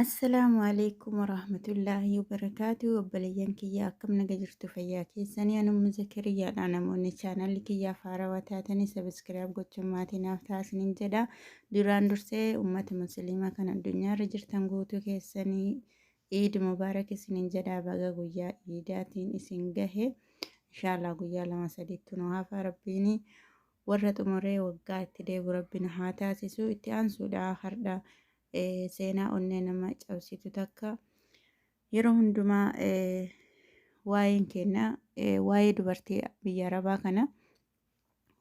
السلام عليكم ورحمة الله وبركاته وبليان كيا كم نجرت فياكي سني أنا مذكرية أنا موني channel كيا فارا وتاتني سبسكرايب قلت ماتي نافتا سنين جدا دوران درسي أمة مسلمة كان الدنيا رجرتن قوتو كيساني عيد مبارك سنين جدا بقى قويا عيداتين إسنجه إن شاء الله قويا لما سديتنو هافا ربيني ورد أمري وقات تديب ربنا هاتاسسو إتيانسو دا آخر seenaa onnee nama cabsitu takka yeroo hundumaa waa'een keenya waa'ee dubartii biyya arabaa kana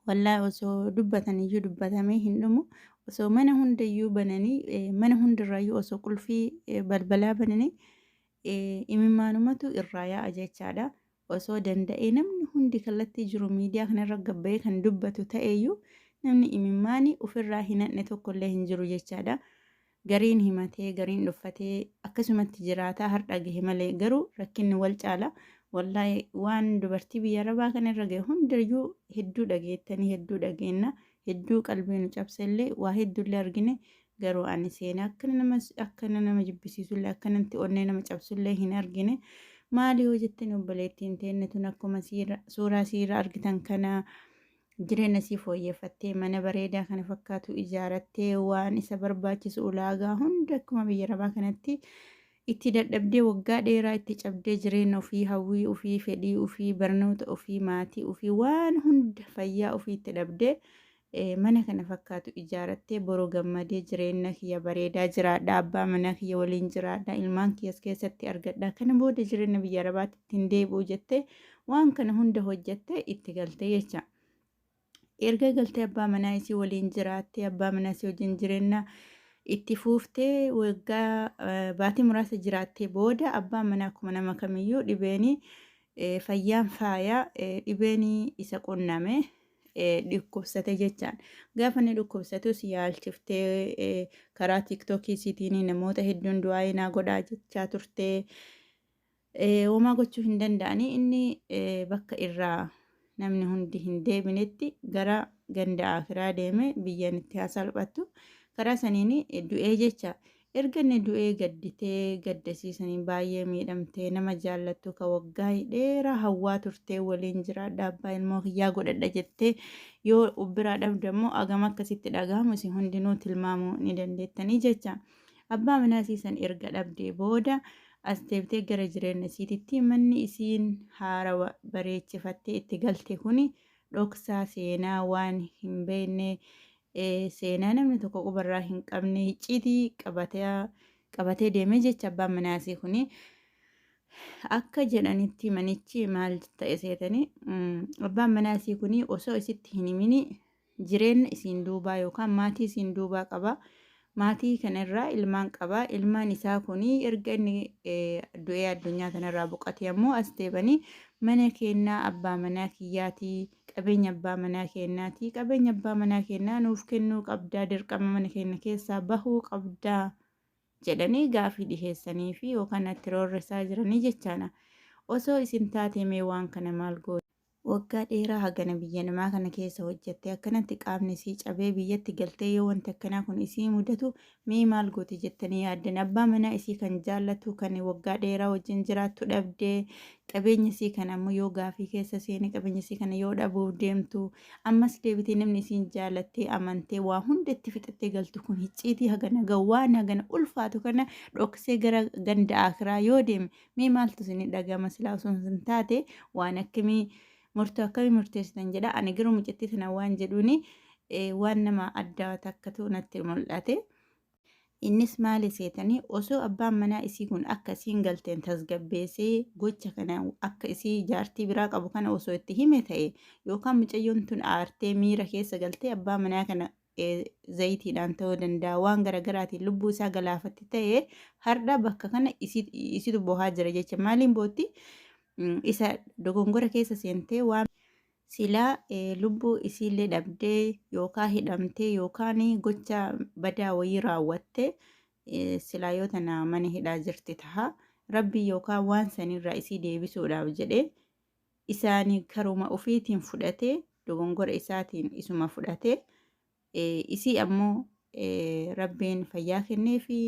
wallaahi osoo dubbataniyyuu dubbatamee hin dhumu osoo mana hundayyuu bananii mana hundarraayyuu osoo qulfii balbalaa bananii imimmaanumatu irraa yaa'a jechaadha. Osoo danda'ee namni hundi kallattii jiru miidiyaa kanarra gabbayee kan dubbatu ta'eyyuu namni imimmaanii ofirraa hin hanne tokkollee hin jiru jechaadha. Gariin himatee gariin dhuffatee akkasumatti jiraataa har'a gahe malee garuu rakkinni wal caala wallaahi waan dubartii biyya arabaa kanarra gahe hundayyuu hedduu dhageettanii hedduu dhageenna hedduu qalbii nu cabsellee waa hedduullee argine garuu ani seenaa akkana nama jibbisiisullee akkanatti onnee nama cabsullee hin argine maali yoo jettanii obboleettiin teenne tun akkuma suuraa siiraa argitan kana jireenya isii fooyyeffattee mana bareedaa kana fakkaatu ijaarattee waan isa barbaachisu ulaagaa hunda akkuma biyya arabaa kanatti itti dadhabdee waggaa dheeraa itti cabdee jireenya ofii hawwii ofii fedhii ofii barnoota ofii maatii ofii waan hunda fayyaa ofii itti dhabdee mana kana fakkaatu ijaarattee boroo gammadee jireenya kiyya bareedaa jiraadha abbaa manaa kiyya waliin jiraadha ilmaan kiyyas keessatti argadha kana booda jireenya biyya arabaatti ittiin deebi'u jettee waan kana hunda hojjettee itti galtee jecha. Erga galtee abbaa manaa isii waliin jiraattee abbaa manaa isii wajjin jireenya itti fuuftee waggaa baatii muraasa jiraattee booda abbaan manaa akkuma nama kamiyyuu dhibeenii fayyaan faayaa dhibeenii isa qunname dhukkubsate jechaan gaafa inni dhukkubsatus yaalchiftee karaa tiiktookii isiitiin namoota hedduun du'aa naa godhaa jechaa turtee homaa gochuu hin danda'anii inni bakka irraa namni hundi hin deebinetti gara ganda akiraa deeme biyyaan itti haa salphattu karaa saniin du'ee jecha erga inni du'ee gadditee gaddasiisanii baay'ee miidhamtee nama jaallattu ka waggaa dheeraa hawwaa turtee waliin jiraadha abbaa ilmoo kiyyaa godhadha jettee yoo ubbiraa dhabde immoo agama akkasitti dhagahamu isin hundinuu tilmaamuu ni dandeettanii jecha abbaa manaa siisan erga dhabdee booda as deebitee gara jireenya isiititti manni isiin haarawa bareechifattee itti galte kuni dhoksaa seenaa waan hin beekne seenaa namni tokko qubarraa hin qabne icciitii qabatee deemee jecha abbaan manaasii kuni akka jedhanitti manichi maal ta'e seetanii abbaan manaasii kuni osoo isitti hin himini jireenya isiin duubaa yookaan maatii isiin duubaa qaba. Maatii kanarraa ilmaan qaba. Ilmaan isaa kuni erga inni du'ee addunyaa kanarraa boqotee ammoo as deebanii mana kennaa abbaa manaa kiyyaatii qabeenya abbaa manaa keenyaati. Qabeenya abbaa manaa keenyaa nuuf kennuu qabdaa dirqama mana keenya keessaa bahuu qabdaa jedhanii gaafii dhiheessanii fi yookaan itti roorrisaa jiranii jechaadha. Osoo isin taatee mee waan kana maal gootu? Waggaa dheeraa hagana biyya namaa kana keessa hojjettee akkanatti qaamni isii cabee biyyatti galtee yoo wanti akkanaa kun isii mudatu mee maal gooti jettanii yaaddan abbaa manaa isii kan jaallatu kan waggaa dheeraa wajjin jiraattu dhabdee qabeenya isii kana ammoo yoo gaafii keessa seenee qabeenya isii kana yoo dhabuuf deemtu ammas deebitee namni isiin jaallattee amantee waa hunda itti fixattee galtu kun icciitii hagana gawwaan hagana ulfaatu kana dhoksee gara ganda akiraa yoo deeme mee maaltu isin dhagama silaa osoo hin taate waan akkamii murtoo akkamii murteessitan jedha ani garuu mucattii tana waan jedhuuni waan nama addaa takkatu natti mul'ate. Innis maali seetanii osoo abbaan manaa isii kun akka isiin galteen tasgabbeessee gocha kana akka isii jaartii biraa qabu kana osoo itti hime ta'e yookaan mucayyoon tun aartee miira keessa galtee abbaa manaa kana zayitiidhaan ta'uu danda'a waan garaagaraatiin lubbuu isaa galaafatti ta'e har'a bakka kana isitu bohaa jira jecha maaliin bootti isa dogongora keessa seentee waan silaa lubbuu isiillee dhabdee yookaan hidhamtee yookaan gocha badaa wayii raawwattee silaa yoo tana mana hidhaa jirti taha rabbi yookaan waan sanirraa isii deebisuudhaaf jedhee isaanii karuma ofiitiin fudhatee dogongora isaatiin isuma fudhatee isii ammoo rabbiin fayyaa kennee fi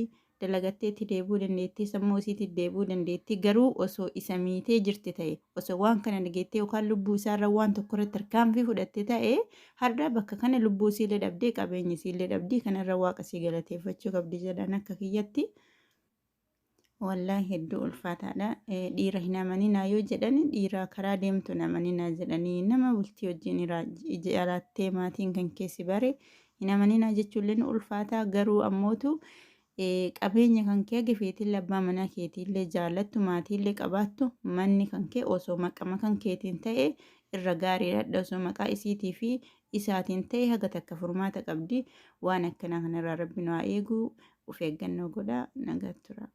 dalagatteetti deebuu dandeettii, sammuu isiitti deebuu dandeettii. Garuu osoo isa miitee jirti ta'e, osoo waan kana dhageettee yookaan lubbuu isaarra waan tokko irratti tarkaanfii fudhatte ta'e, har'a bakka kana lubbuu isiillee dhabdee qabeenya isiillee dhabdii. Kanarra waaqa isii galateeffachuu qabdi jedhan akka kiyyatti. Wallaahi hedduu ulfaataadha. Dhiira hin amaninaa yoo jedhan dhiira karaa deemtu hin amaninaa jedhanii nama bultii wajjin ijaallattee maatiin kan keessi bare hin amaninaa jechuullee ni ulfaataa. Garuu ammootu qabeenya kan kee gifeetillee abbaa manaa keetiillee jaallattu maatiillee qabaattu manni kan kee osoo maqama kan keetiin ta'e irra gaariidha. Osoo maqaa isiitii fi isaatiin ta'e haga takka furmaata qabdi. Waan akkanaa kanarraa rabbi nu haa eegu. Of eeggannoo godhaa. Nagaa tura.